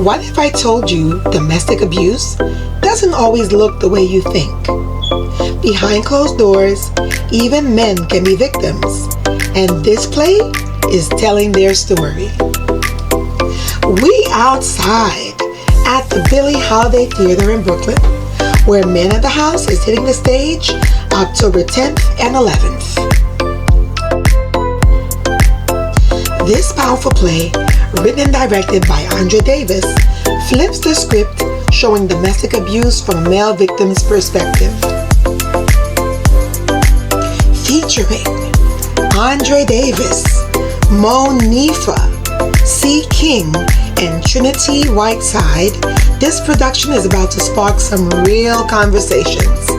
What if I told you domestic abuse doesn't always look the way you think? Behind closed doors, even men can be victims, and this play is telling their story. We outside at the Billie Holiday Theatre in Brooklyn, where Men of the House is hitting the stage October 10th and 11th. This powerful play, written and directed by Andre Davis, flips the script showing domestic abuse from a male victim's perspective. Featuring Andre Davis, Monifa, C. King, and Trinity Whiteside, this production is about to spark some real conversations.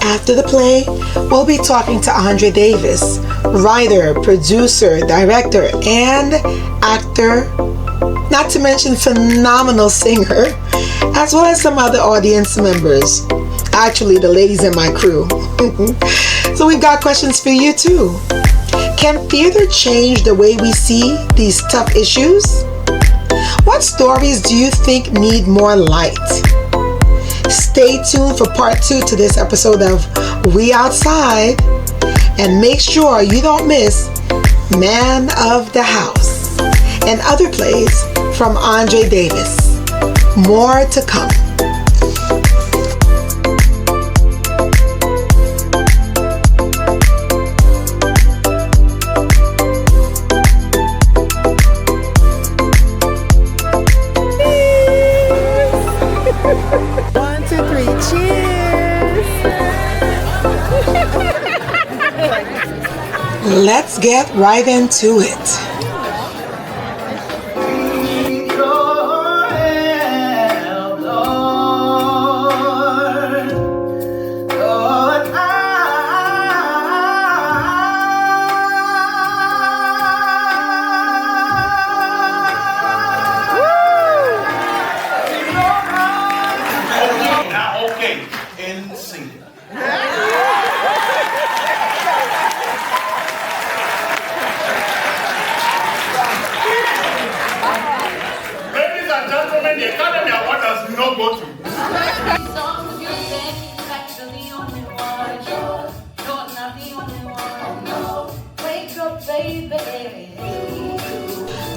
After the play, we'll be talking to Andre Davis, writer, producer, director, and actor, not to mention phenomenal singer, as well as some other audience members. Actually, the ladies in my crew. So we've got questions for you too. Can theater change the way we see these tough issues? What stories do you think need more light? Stay tuned for part 2 to this episode of We Outside, and make sure you don't miss Man of the House and other plays from Andre Davis. More to come. Let's get right into it.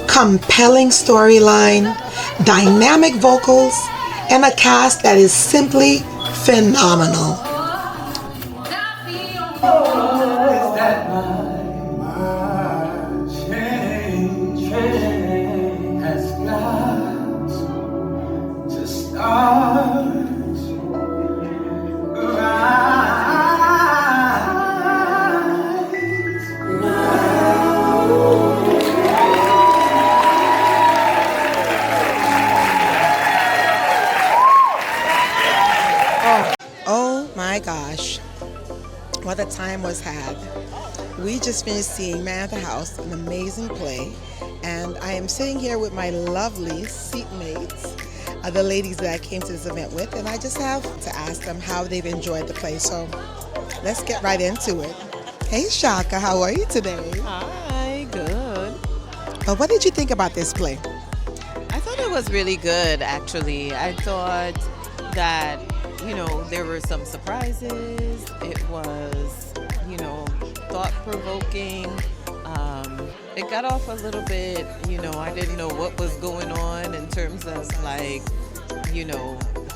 Compelling storyline, dynamic vocals, and a cast that is simply phenomenal. What a time was had. We just finished seeing Man of the House, an amazing play, and I am sitting here with my lovely seatmates, the ladies that I came to this event with, and I just have to ask them how they've enjoyed the play. So let's get right into it. Hey Shaka, how are you today? Hi, good. What did you think about this play? I thought it was really good, actually. I thought that there were some surprises. It was, thought-provoking. It got off a little bit, I didn't know what was going on in terms of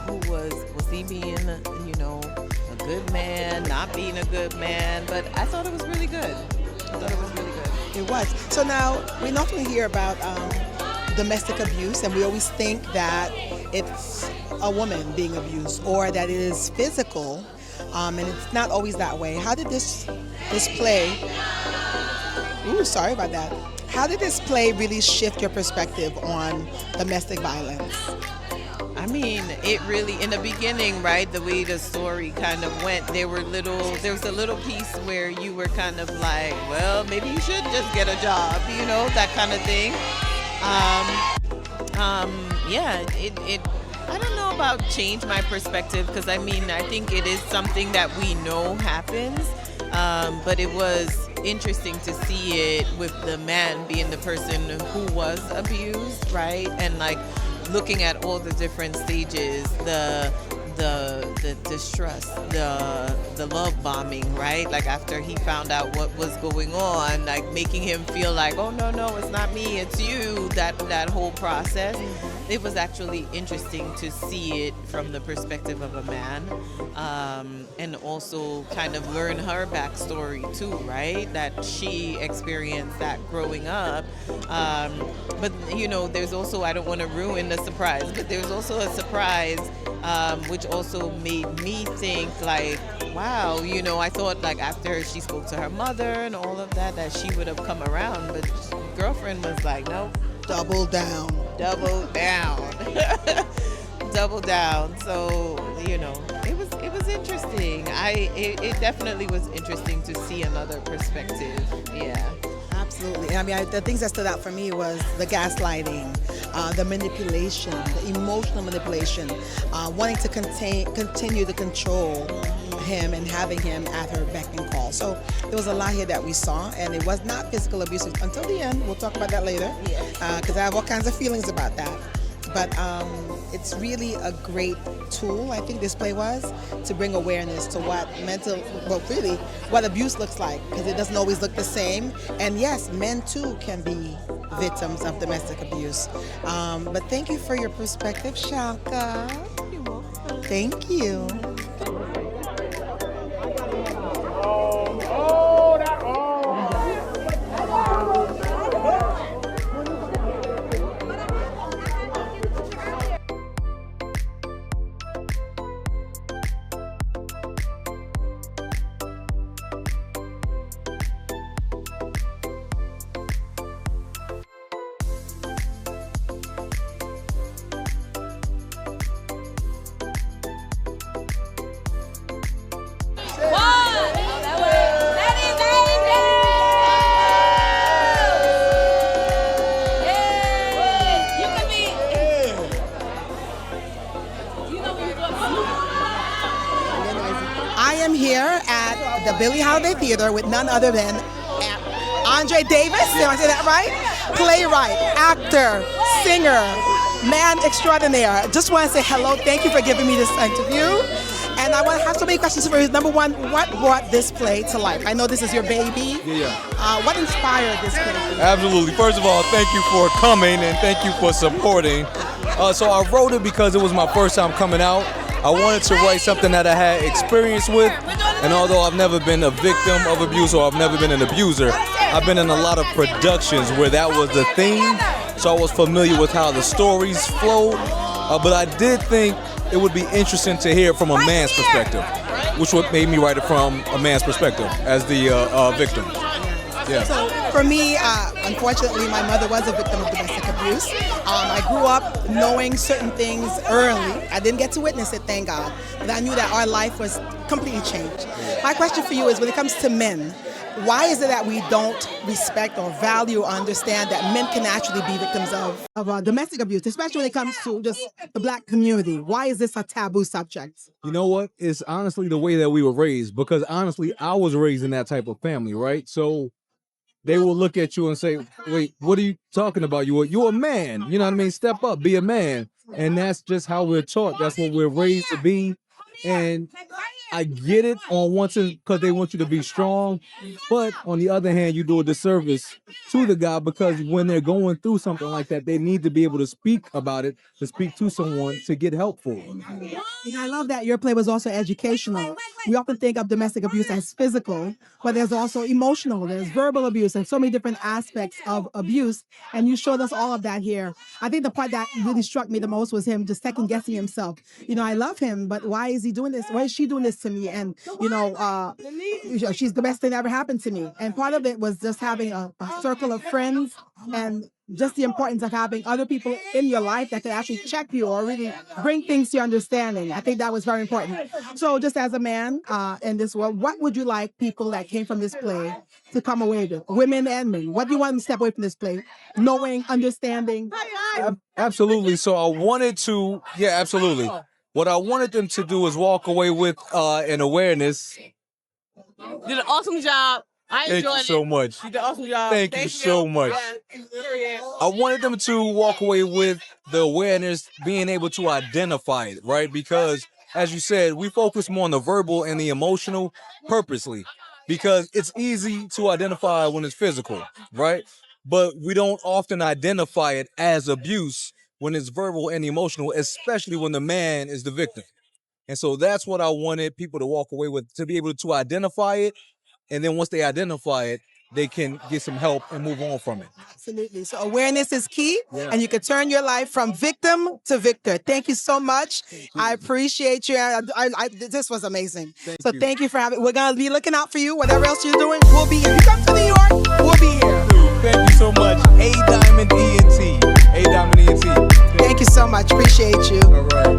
who was he being, a good man, not being a good man, but I thought it was really good. It was. So now, we normally hear about domestic abuse, and we always think that it's a woman being abused or that it is physical, and it's not always that way. How did this play, sorry about that. How did this play really shift your perspective on domestic violence? I mean, it really, in the beginning, right, the way the story kind of went, there was a little piece where you were kind of like, well, maybe you should just get a job, that kind of thing. I don't know about change my perspective, because I think it is something that we know happens, But it was interesting to see it with the man being the person who was abused, right? And like looking at all the different stages, the distrust, the love bombing, right? Like after he found out what was going on, like making him feel like, oh no, it's not me, it's you. That whole process, it was actually interesting to see it from the perspective of a man, and also kind of learn her backstory too, right? That she experienced that growing up. But there's also, I don't want to ruin the surprise, but there's also a surprise, which also made me think like, wow, I thought like after she spoke to her mother and all of that she would have come around, but girlfriend was like, nope, Double down. double down, double down. So it was interesting. It definitely was interesting to see another perspective. Yeah. Absolutely. I mean, the things that stood out for me was the gaslighting, the manipulation, the emotional manipulation, wanting to continue to control him and having him at her beck and call. So there was a lot here that we saw, and it was not physical abuse until the end. We'll talk about that later, because I have all kinds of feelings about that. But it's really a great tool, I think this play was, to bring awareness to what what abuse looks like, because it doesn't always look the same. And yes, men too can be victims of domestic abuse. But thank you for your perspective, Shaka. You're welcome. Thank you. I am here at the Billie Holiday Theatre with none other than Andre Davis. Did I say that right? Playwright, actor, singer, man extraordinaire. Just want to say hello. Thank you for giving me this interview. And I want to have so many questions for you. Number one, what brought this play to life? I know this is your baby. Yeah. What inspired this play? Absolutely. First of all, thank you for coming and thank you for supporting. So I wrote it because it was my first time coming out. I wanted to write something that I had experience with, and although I've never been a victim of abuse or I've never been an abuser, I've been in a lot of productions where that was the theme, so I was familiar with how the stories flowed, but I did think it would be interesting to hear it from a man's perspective, which what made me write it from a man's perspective as the victim. Yeah. So for me, unfortunately, my mother was a victim of domestic abuse. I grew up knowing certain things early. I didn't get to witness it, thank God, but I knew that our life was completely changed. My question for you is, when it comes to men, why is it that we don't respect or value or understand that men can actually be victims of domestic abuse, especially when it comes to just the Black community? Why is this a taboo subject? You know what? It's honestly the way that we were raised, because honestly, I was raised in that type of family, right? So they will look at you and say, wait, what are you talking about? You're a man. You know what I mean? Step up, be a man. And that's just how we're taught. That's what we're raised to be. And I get it on one sense because they want you to be strong. But on the other hand, you do a disservice to the guy, because when they're going through something like that, they need to be able to speak about it, to speak to someone to get help for it. I love that your play was also educational. We often think of domestic abuse as physical, but there's also emotional, there's verbal abuse, and so many different aspects of abuse. And you showed us all of that here. I think the part that really struck me the most was him just second guessing himself. I love him, but why is he doing this? Why is she doing this to me? And, she's the best thing that ever happened to me. And part of it was just having a circle of friends, and just the importance of having other people in your life that can actually check you or really bring things to your understanding. I think that was very important. So just as a man in this world, what would you like people that came from this play to come away with? Women and men. What do you want them to step away from this play? Knowing, understanding? Absolutely. So I wanted to, absolutely. What I wanted them to do is walk away with an awareness Did an awesome job. I Thank enjoyed you it. so much. You did an awesome job. Thank you so much. I wanted them to walk away with the awareness, being able to identify it, right? Because, as you said, we focus more on the verbal and the emotional purposely, because it's easy to identify when it's physical, right? But we don't often identify it as abuse when it's verbal and emotional, especially when the man is the victim. And so that's what I wanted people to walk away with, to be able to identify it. And then once they identify it, they can get some help and move on from it. Absolutely. So awareness is key, Yeah. and you can turn your life from victim to victor. Thank you so much. I appreciate you. This was amazing. Thank you for having. We're gonna be looking out for you. Whatever else you're doing, we'll be. If you come to New York, we'll be here. Thank you so much. A Diamond ENT. A Diamond ENT. Thank you so much. Appreciate you. All right.